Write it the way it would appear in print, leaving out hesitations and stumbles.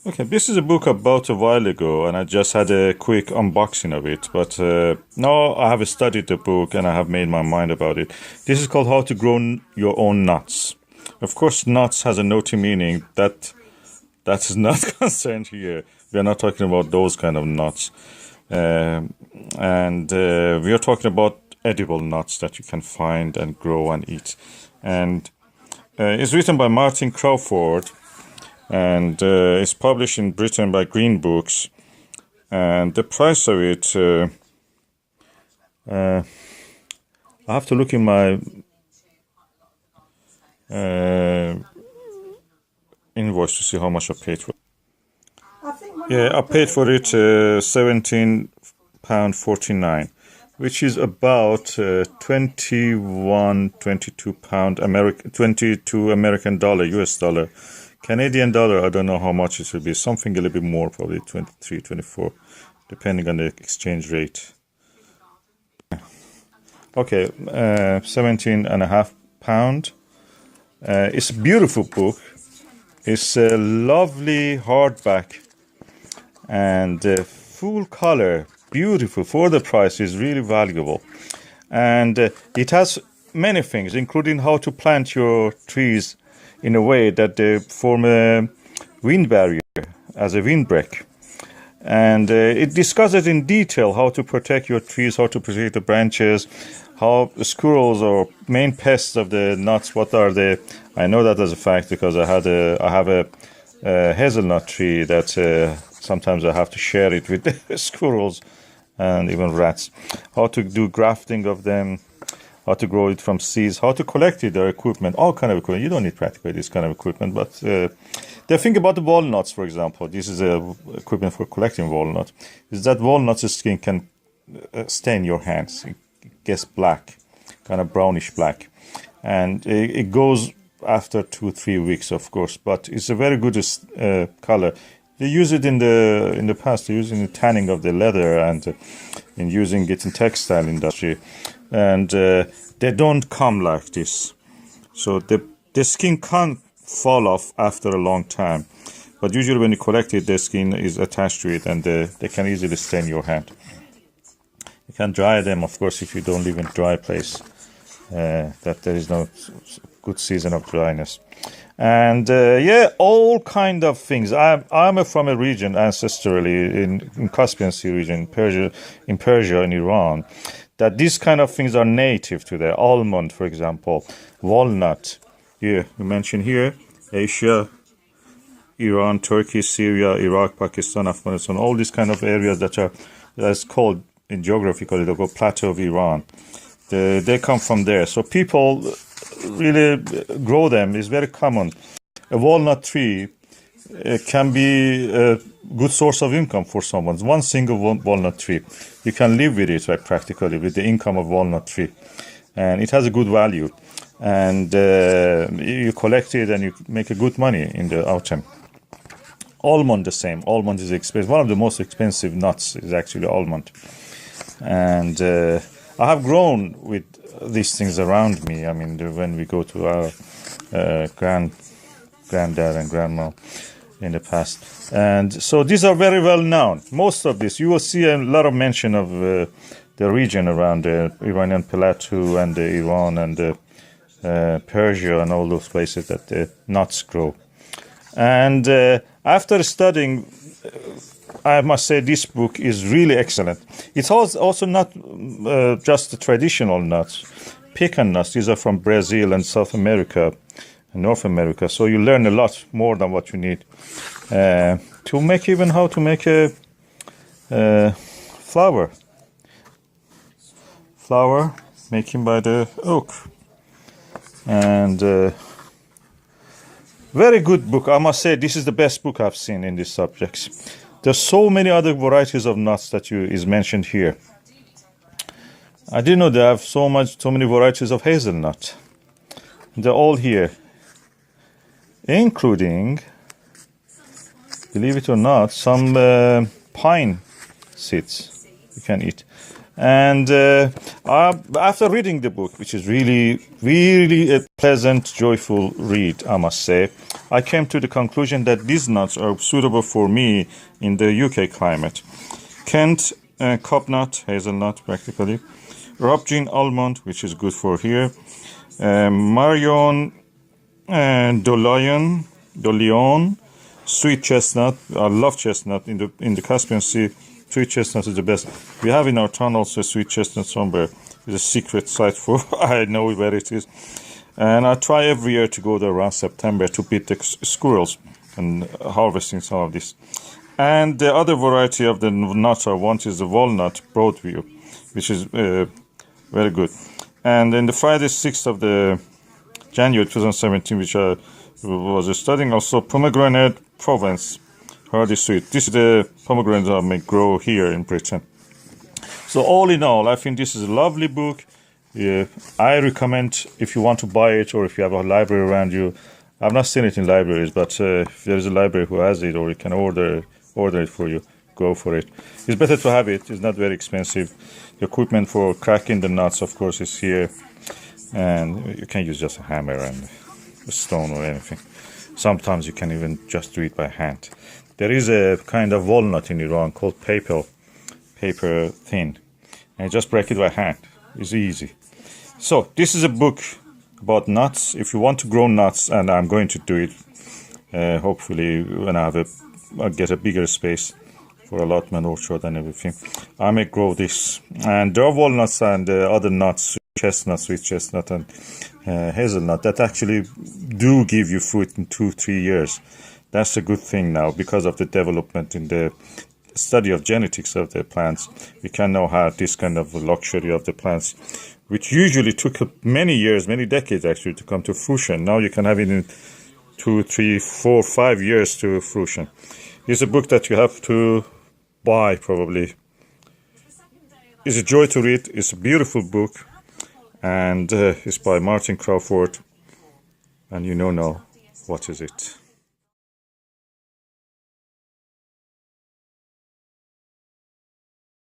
Okay, this is a book I bought a while ago, and I just had a quick unboxing of it. But now I have studied the book and I have made my mind about it. This is called How to Grow Your Own Nuts. Of course, nuts has a naughty meaning that is not concerned here. We are not talking about those kind of nuts, and we are talking about edible nuts that you can find and grow and eat. And it's written by Martin Crawford, and it's published in Britain by Green Books. And the price of it, I have to look in my invoice to see how much I paid for it. Yeah, I paid for it £17.49, which is about 22 pound American, 22 American dollar, US dollar. Canadian dollar, I don't know how much it will be. Something a little bit more, probably 23, 24, depending on the exchange rate. Okay, 17.5 pound. It's a beautiful book. It's a lovely hardback and full color, beautiful. For the price, is really valuable. And it has many things, including how to plant your trees in a way that they form a wind barrier as a windbreak. And it discusses in detail how to protect your trees, how to protect the branches, how squirrels are main pests of the nuts. What are they? I know that as a fact because I have a hazelnut tree that sometimes I have to share it with the squirrels and even rats. How to do grafting of them, how to grow it from seeds, how to collect it, their equipment, all kind of equipment. You don't need practically this kind of equipment, but they think about the walnuts, for example. This is equipment for collecting walnuts. Is that walnut skin can stain your hands. It gets black, kind of brownish black. And it goes after 2-3 weeks, of course, but it's a very good color. They use it in the past. They use it in the tanning of the leather and in using it in textile industry. And they don't come like this, so the skin can't fall off after a long time. But usually when you collect it, the skin is attached to it, and they can easily stain your hand. You can dry them, of course, if you don't live in a dry place. That there is no good season of dryness. And yeah, all kind of things. I'm from a region ancestrally in Caspian Sea region, Persia, in Iran, that these kind of things are native to there. Almond, for example, walnut. Here, we mentioned here, Asia, Iran, Turkey, Syria, Iraq, Pakistan, Afghanistan, all these kind of areas that's called, in geography, called the plateau of Iran. They come from there. So people really grow them. It's very common. A walnut tree can be a good source of income for someone. One single walnut tree, you can live with it, right, practically, with the income of walnut tree, and it has a good value. And you collect it and you make a good money in the autumn. Almond, the same. Almond is expensive. One of the most expensive nuts is actually almond. And I have grown with these things around me. I mean, when we go to our granddad and grandma in the past. And so these are very well known. Most of this, you will see a lot of mention of the region around the Iranian plateau and the Iran and the Persia and all those places that the nuts grow. And after studying, I must say this book is really excellent. It's also not just the traditional nuts. Pecan nuts, these are from Brazil and South America, North America, so you learn a lot more than what you need to make, even how to make a flour making by the oak. And very good book. I must say this is the best book I've seen in these subjects. There's so many other varieties of nuts that is mentioned here. I didn't know they have so many varieties of hazelnut. They're all here, including, believe it or not, some pine seeds you can eat. And after reading the book, which is really a pleasant, joyful read, I must say, I came to the conclusion that these nuts are suitable for me in the UK climate. Kent cob nut, hazelnut practically, Robgin almond, which is good for here, Marion Dolion, sweet chestnut. I love chestnut in the Caspian Sea. Sweet chestnut is the best. We have in our town also sweet chestnut somewhere. It's a secret site for I know where it is. And I try every year to go there around September to beat the squirrels and harvesting some of this. And the other variety of the nuts I want is the walnut broadview, which is very good. And in the Friday 6th of the January 2017, which I was studying, also pomegranate Provence, hardy sweet. This is the pomegranate I may grow here in Britain. So all in all, I think this is a lovely book. I recommend if you want to buy it or if you have a library around you. I've not seen it in libraries, but if there is a library who has it or you can order it for you, go for it. It's better to have it. It's not very expensive. The equipment for cracking the nuts, of course, is here. And you can use just a hammer and a stone or anything. Sometimes you can even just do it by hand. There is a kind of walnut in Iran called paper thin. And you just break it by hand. It's easy. So this is a book about nuts. If you want to grow nuts, and I'm going to do it, hopefully when I get a bigger space for allotment orchard and everything, I may grow this. And there are walnuts and other nuts, chestnut, sweet chestnut, and hazelnut that actually do give you fruit in 2-3 years. That's a good thing now because of the development in the study of genetics of the plants. We can now have this kind of luxury of the plants, which usually took many years, many decades actually to come to fruition. Now you can have it in 2, 3, 4, 5 years to fruition. It's a book that you have to buy probably. It's a joy to read. It's a beautiful book. And it's by Martin Crawford. And you know now, what is it?